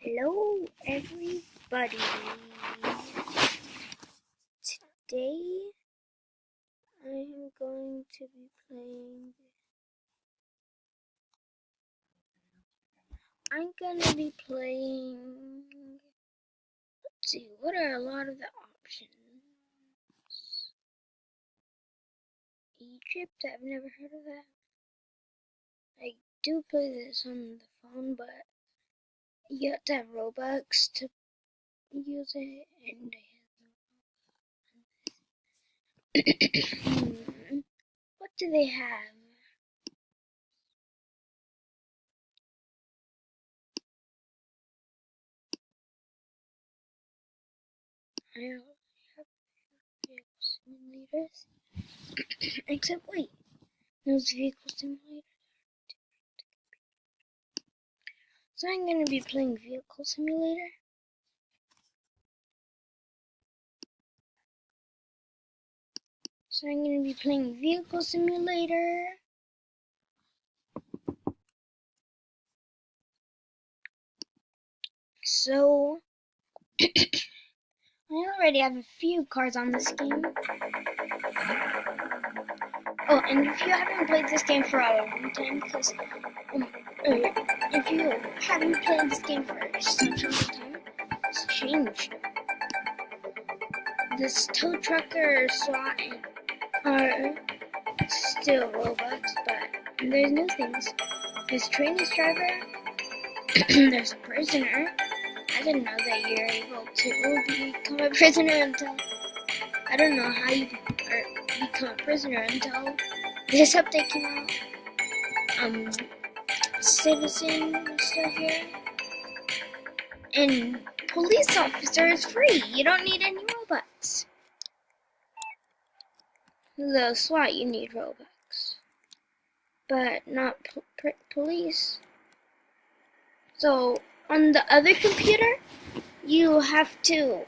Hello everybody. Today I'm going to be playing let's see, what are a lot of the options? Egypt, I've never heard of that. I do play this on the phone, but you have to have Robux to use it, and what do they have? I don't have vehicle simulators. Except wait, those vehicle simulators. So I'm going to be playing Vehicle Simulator. So I already have a few cars on this game. Oh, and if you haven't played this game for a long time, because if you haven't played this game for such a long time, it's changed. This tow trucker SWAT are still Robux, but there's new things. There's training driver, there's prisoner. I didn't know that you're able to become a prisoner until, I don't know how you become a prisoner until this update came out. Citizen is still here. And police officer is free. You don't need any Robux. The SWAT, you need Robux. But not police. So, on the other computer, you have to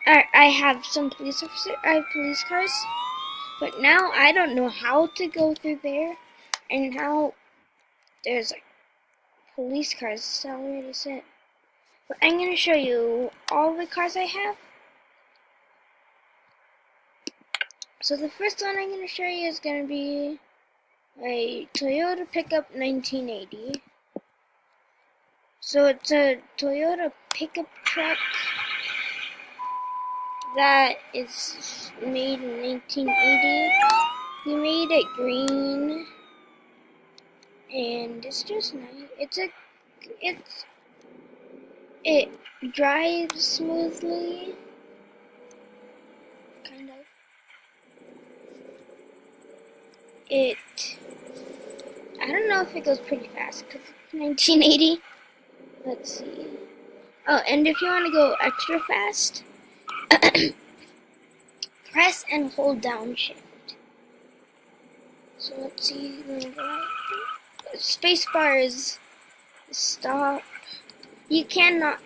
I have some police cars, but now I don't know how to go through there, and now there's like police cars already set. But I'm gonna show you all the cars I have. So the first one I'm gonna show you is gonna be a Toyota pickup 1980. So it's a Toyota pickup truck that is made in 1980. He made it green, and it's just nice. It drives smoothly, kind of. I don't know if it goes pretty fast because it's 1980. Let's see. Oh, and if you want to go extra fast, press and hold down shift. So let's see. Spacebar is stop. You cannot,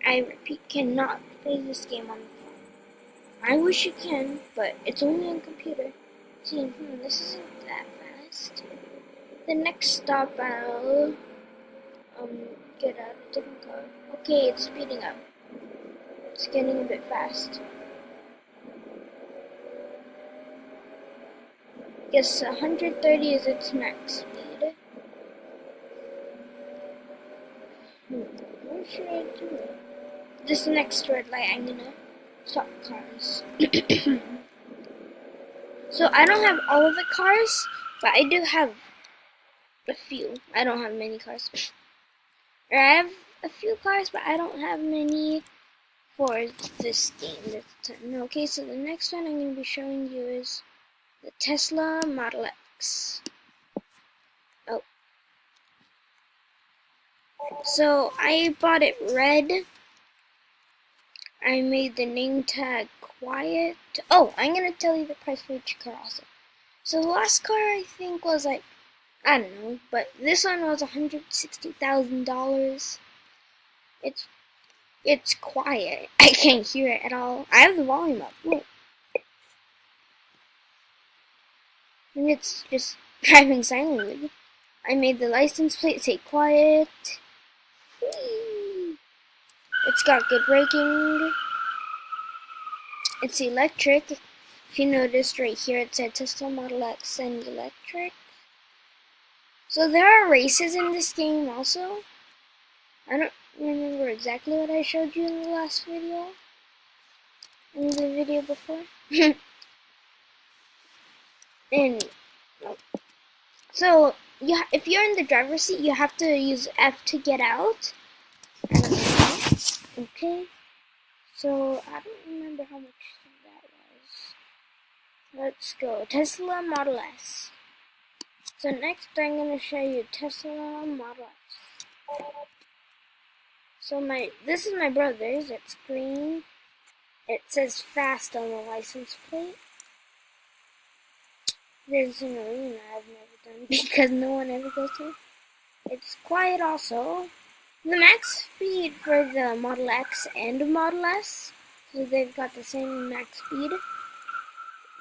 I repeat, cannot play this game on the phone. I wish you can, but it's only on computer. See, this isn't that fast. The next stop, I'll get out a different car. Okay, it's speeding up. It's getting a bit fast. Guess 130 is its max speed. What should I do? This next red light, I'm gonna swap cars. So I don't have all of the cars, but I do have a few. I don't have many cars. Or I have a few cars, but I don't have many for this game this time. Okay, so the next one I'm going to be showing you is the Tesla Model X. Oh. So I bought it red. I made the name tag quiet. Oh, I'm going to tell you the price for each car also. So the last car I think was like, I don't know, but this one was $160,000. It's quiet. I can't hear it at all. I have the volume up. Look. And it's just driving silently. I made the license plate say quiet. Whee! It's got good braking. It's electric. If you noticed right here, it said Tesla Model X and electric. So there are races in this game also. I don't remember exactly what I showed you in the last video. In the video before. And so if you're in the driver's seat, you have to use F to get out. I don't know. Okay. So I don't remember how much that was. Let's go. Tesla Model S. So next I'm going to show you Tesla Model S. So this is my brother's. It's green. It says fast on the license plate. There's an arena I've never done because no one ever goes to. It's quiet also. The max speed for the Model X and Model S, so they've got the same max speed.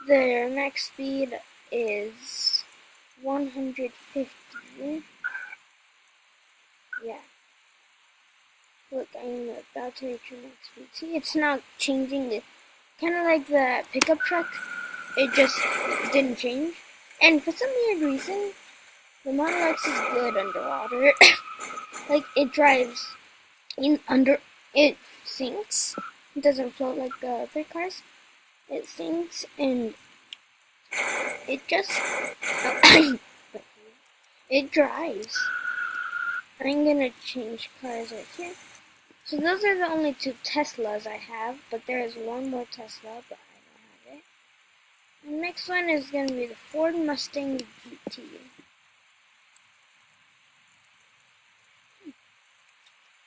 Their max speed is 150. Yeah. Look, I'm about to reach your max speed. See, it's not changing. It kind of like the pickup truck. It just didn't change. And for some weird reason, the Model X is good underwater. Like, it drives it sinks. It doesn't float like the other cars. It sinks and it just, it drives. I'm gonna change cars right here. So those are the only two Teslas I have, but there is one more Tesla, but I don't have it. The next one is gonna be the Ford Mustang GT.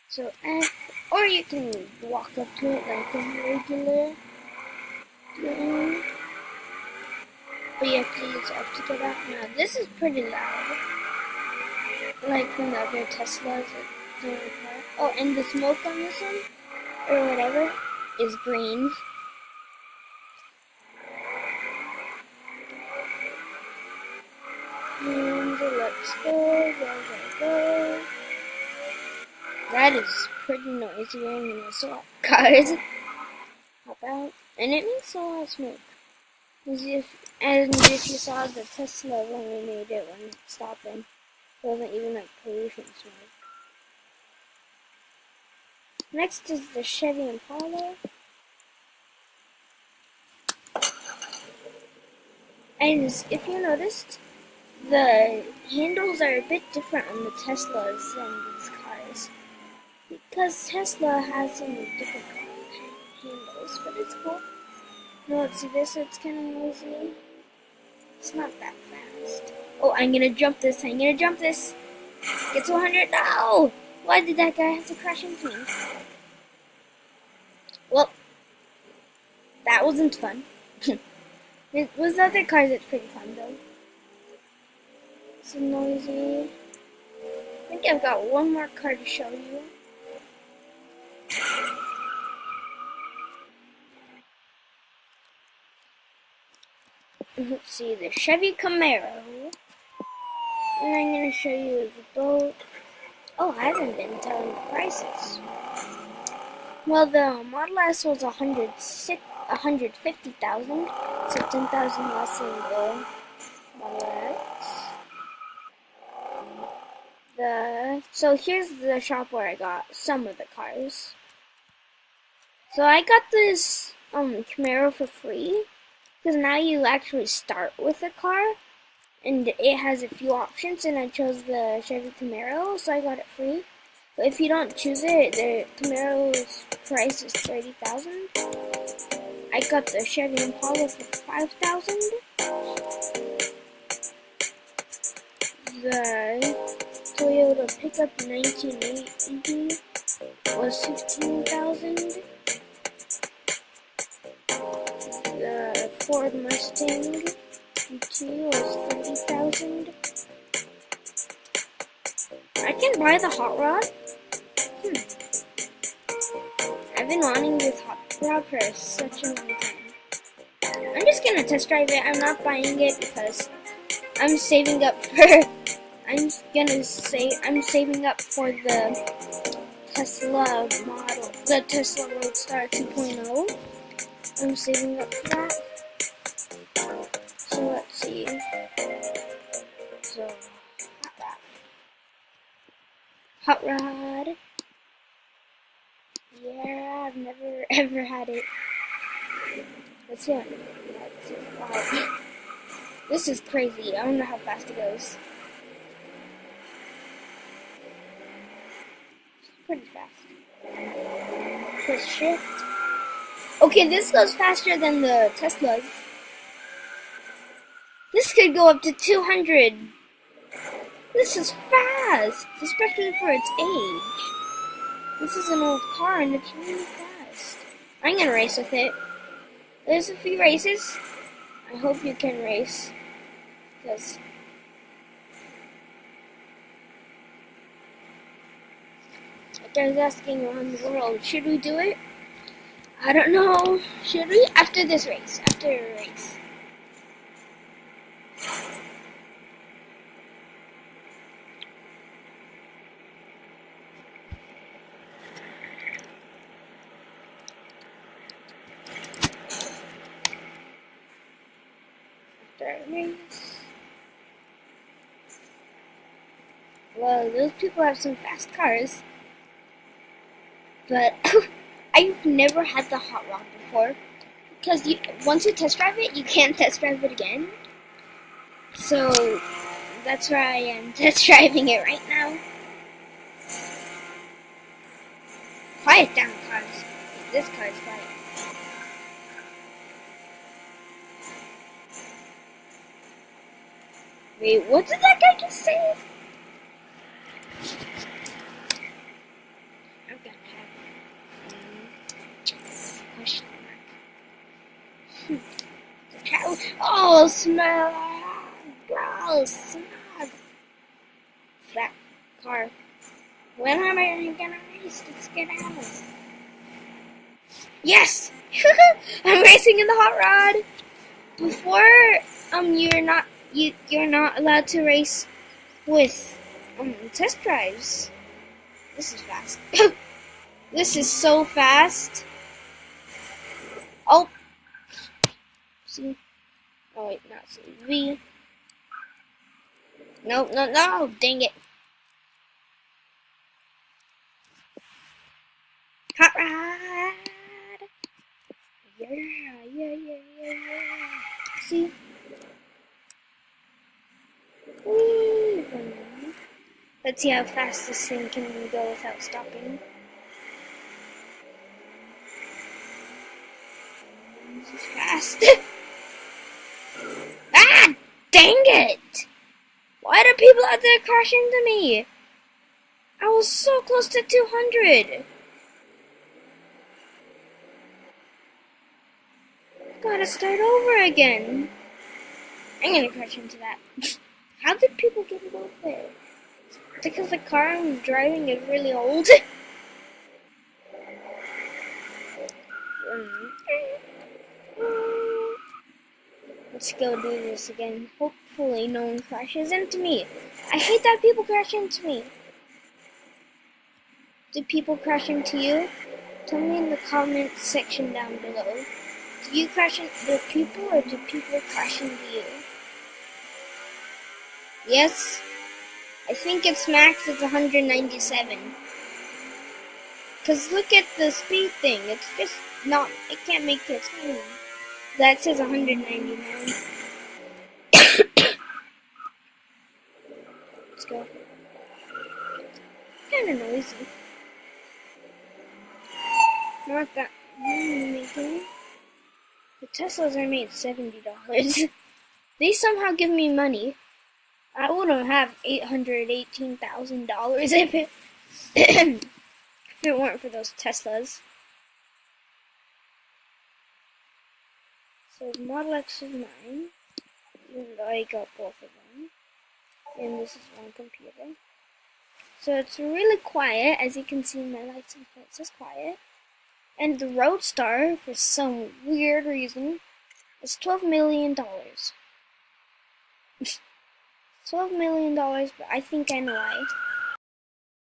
So F, or you can walk up to it like a regular game. But you have to use F to get out. Now this is pretty loud. Like from the other Teslas. Oh, and the smoke on this one, or whatever, is green. And let's go. That is pretty noisy. I mean, it's a lot of cars. Hop out. And it makes a lot of smoke. As if you saw the Tesla when we made it when stopping. It wasn't even like pollution smoke. Next is the Chevy Impala. And if you noticed, the handles are a bit different on the Teslas than these cars. Because Tesla has some different handles, but it's cool. No, let's see this, it's kind of noisy. It's not that fast. Oh, I'm gonna jump this. Get to 100. No! Why did that guy have to crash into me? Well, that wasn't fun. With other cars, it's pretty fun though. It's noisy. I think I've got one more car to show you. Let's see, the Chevy Camaro. And I'm going to show you the boat. Oh, I haven't been telling the prices. Well, the Model S was $150,000, so $10,000 less than the Model X. So here's the shop where I got some of the cars. So I got this Camaro for free, because now you actually start with a car, and it has a few options, and I chose the Chevy Camaro, so I got it free. But if you don't choose it, the Camaro's price is $30,000. I got the Chevy Impala for $5,000. The Toyota pickup 1980 was $15,000. The Ford Mustang GT was $30,000. I can buy the hot rod. I've been wanting this hot rod for such a long time. I'm just gonna test drive it. I'm not buying it because I'm saving up for I'm saving up for the Tesla model, the Tesla Roadster 2.0. I'm saving up for that. So let's see. So hot rod. Yeah, I've never ever had it. Let's see. Wow. This is crazy. I don't know how fast it goes. It's pretty fast. Press shift. Okay, this goes faster than the Teslas. This could go up to 200. This is fast, especially for its age. This is an old car and it's really fast. I'm gonna race with it. There's a few races. I hope you can race. Because there's asking around the world, should we do it? I don't know. Should we? After this race. After a race. After a race. Well, those people have some fast cars. But I've never had the hot rod before. Because once you test drive it, you can't test drive it again. So that's why I am test driving it right now. Quiet down, cars. This car is quiet. Wait, what did that guy just say? I'm gonna have question mark. Oh, smell! Gross! Smell! That car. When am I gonna race? Let's get out. Yes! I'm racing in the hot rod. Before, you're not allowed to race with test drives. This is fast. This is so fast. Oh, C. Oh wait, not C. V. No, no, no! Dang it! Hot rod. Yeah. See. Whee! Let's see how fast this thing can go without stopping. This is fast. Ah! Dang it! Why do people out there crash into me? I was so close to 200. Gotta start over again. I'm gonna crash into that. How did people get it over there? Because the car I'm driving is really old. Let's go do this again. Hopefully no one crashes into me. I hate that people crash into me. Do people crash into you? Tell me in the comment section down below. Do you crash into people or do people crash into you? Yes? I think its max is 197. Because look at the speed thing. It's just not, it can't make it smooth. That says 199. Let's go. Kinda noisy. Not that making. The Teslas are made $70. They somehow give me money. I wouldn't have $818,000 if it if it weren't for those Teslas. So the Model X is mine, even though I got both of them. And this is one computer. So it's really quiet, as you can see my license plate is quiet. And the Roadster, for some weird reason, is $12 million. It's $12 million, but I think I know why.